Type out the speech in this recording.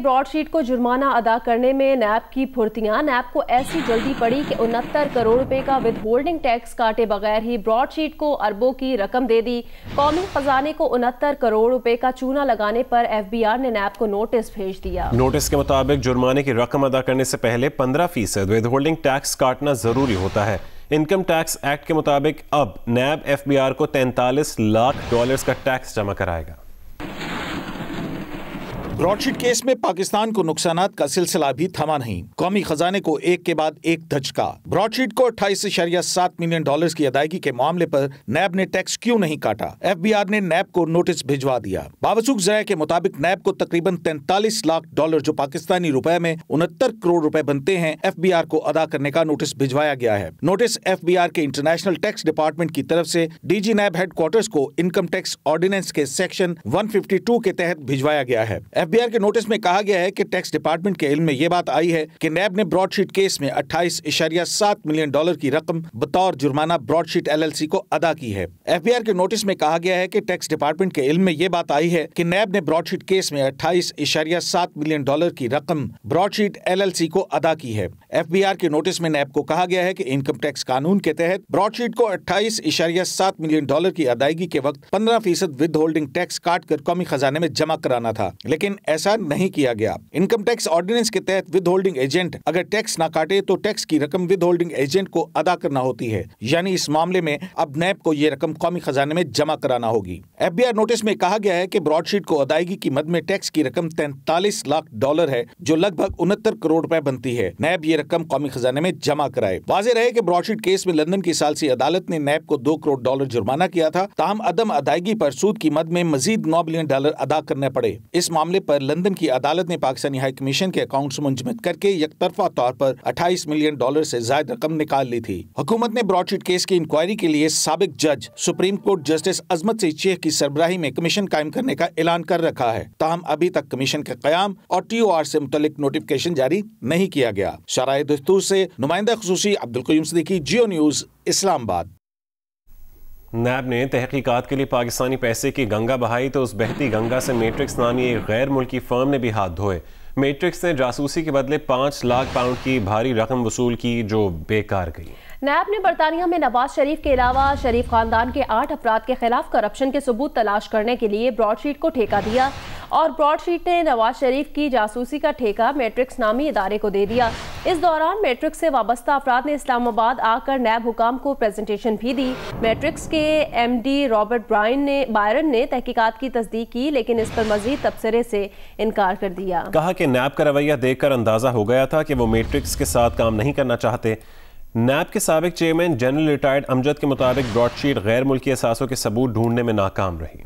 Broadsheet को जुर्माना अदा करने में नैब की फुर्तियां। नैब को ऐसी जल्दी पड़ी कि 69 करोड़ रुपए का विद होल्डिंग टैक्स काटे बगैर ही ब्रॉडशीट को अरबों की रकम दे दी। कौमी खजाने को 69 करोड़ रुपए का चूना लगाने पर FBI ने नैब को नोटिस भेज दिया। नोटिस के मुताबिक जुर्माने की रकम अदा करने से पहले 15% विद होल्डिंग टैक्स काटना जरूरी होता है। इनकम टैक्स एक्ट के मुताबिक अब नैब FBI को $43 लाख का टैक्स जमा कराएगा। ब्रॉडशीट केस में पाकिस्तान को नुकसानात का सिलसिला भी थमा नहीं। कौमी खजाने को एक के बाद एक धचका। ब्रॉडशीट को $28.7 मिलियन की अदायगी के मामले पर नैब ने टैक्स क्यों नहीं काटा? FBI ने नैब को नोटिस भिजवा दिया। बावसूख ज़राए के मुताबिक नैब को तकरीबन $43 लाख जो पाकिस्तानी रुपए में 69 करोड़ रुपए बनते हैं, FBI को अदा करने का नोटिस भिजवाया गया है। नोटिस FBI के इंटरनेशनल टैक्स डिपार्टमेंट की तरफ से DG नैब हेडक्वार्टर्स को इनकम टैक्स ऑर्डिनेंस के सेक्शन 152 के तहत भिजवाया गया है। FBI के नोटिस में कहा गया है कि टैक्स डिपार्टमेंट के इल्म में यह बात आई है कि नैब ने ब्रॉडशीट केस में $28.7 मिलियन की रकम बतौर जुर्माना ब्रॉडशीट LLC को अदा की है। FBI के नोटिस में कहा गया है कि टैक्स डिपार्टमेंट के इल्म में यह बात आई है कि नैब ने ब्रॉडशीट केस में $28.7 मिलियन की रकम ब्रॉडशीट LLC को अदा की है। FBI के नोटिस में नैब को कहा गया है कि इनकम टैक्स कानून के तहत ब्रॉडशीट को $28.7 मिलियन की अदायगी के वक्त 15% विद होल्डिंग टैक्स काट कर कौमी खजाने में जमा कराना था, लेकिन ऐसा नहीं किया गया। इनकम टैक्स ऑर्डिनेंस के तहत विद होल्डिंग एजेंट अगर टैक्स ना काटे तो टैक्स की रकम विद होल्डिंग एजेंट को अदा करना होती है। यानी इस मामले में अब नैब को ये रकम कौमी खजाने में जमा कराना होगी। FBI नोटिस में कहा गया है कि ब्रॉडशीट को अदायगी की मद में टैक्स की रकम $43 लाख है, जो लगभग 69 करोड़ रुपए बनती है। नैब ये रकम कौमी खजाने में जमा कराए। वाज़ेह रहे कि ब्रॉडशीट केस में लंदन की सालसी अदालत ने नैब को $2 करोड़ जुर्माना किया था, ताहम अदम अदायगी पर सूद की मद में मजीद $9 बिलियन अदा करने पड़े। इस मामले पर लंदन की अदालत ने पाकिस्तानी हाई कमीशन के अकाउंट्स मुंजमद करके यकतरफा तौर पर $28 मिलियन से ज्यादा रकम निकाल ली थी। हुकूमत ने ब्रॉडशीट केस की इंक्वायरी के लिए साबिक जज सुप्रीम कोर्ट जस्टिस अजमत सईद शेख की सरबराही में कमीशन कायम करने का ऐलान कर रखा है। ताहम अभी तक कमीशन के क़याम और TOR से मुतल्लिक नोटिफिकेशन जारी नहीं किया गया। शराए दस्तूर से नुमाइंदा खुसूसी अब्दुल क़य्यूम सिद्दीकी, जियो न्यूज़, इस्लामाबाद। नैब ने तहकीकात के लिए पाकिस्तानी पैसे की गंगा बहाई तो उस बहती गंगा से मैट्रिक्स नामी एक गैर मुल्की फर्म ने भी हाथ धोए। मैट्रिक्स ने जासूसी के बदले 5 लाख पाउंड की भारी रकम वसूल की, जो बेकार गई। नैब ने बरतानिया में नवाज शरीफ के अलावा शरीफ खानदान के 8 अफराद के खिलाफ करप्शन के सबूत तलाश करने के लिए ब्रॉडशीट को ठेका दिया और ब्रॉडशीट ने नवाज शरीफ की जासूसी का ठेका मैट्रिक्स नामी इदारे को दे दिया। इस दौरान मैट्रिक्स से वाबस्ता अफराद ने इस्लामाबाद आकर नैब हुकाम को प्रेजेंटेशन भी दी। मैट्रिक्स के MD रॉबर्ट बायरन ने तहकीकात की तस्दीक की, लेकिन इस पर मजीद तबसरे से इनकार कर दिया। कहा कि नैब का रवैया देखकर अंदाजा हो गया था कि वो मैट्रिक्स के साथ काम नहीं करना चाहते। नैब के साबिक चेयरमैन जनरल रिटायर्ड अमजद के मुताबिक ब्रॉडशीट गैर मुल्की असासों के सबूत ढूंढने में नाकाम रही।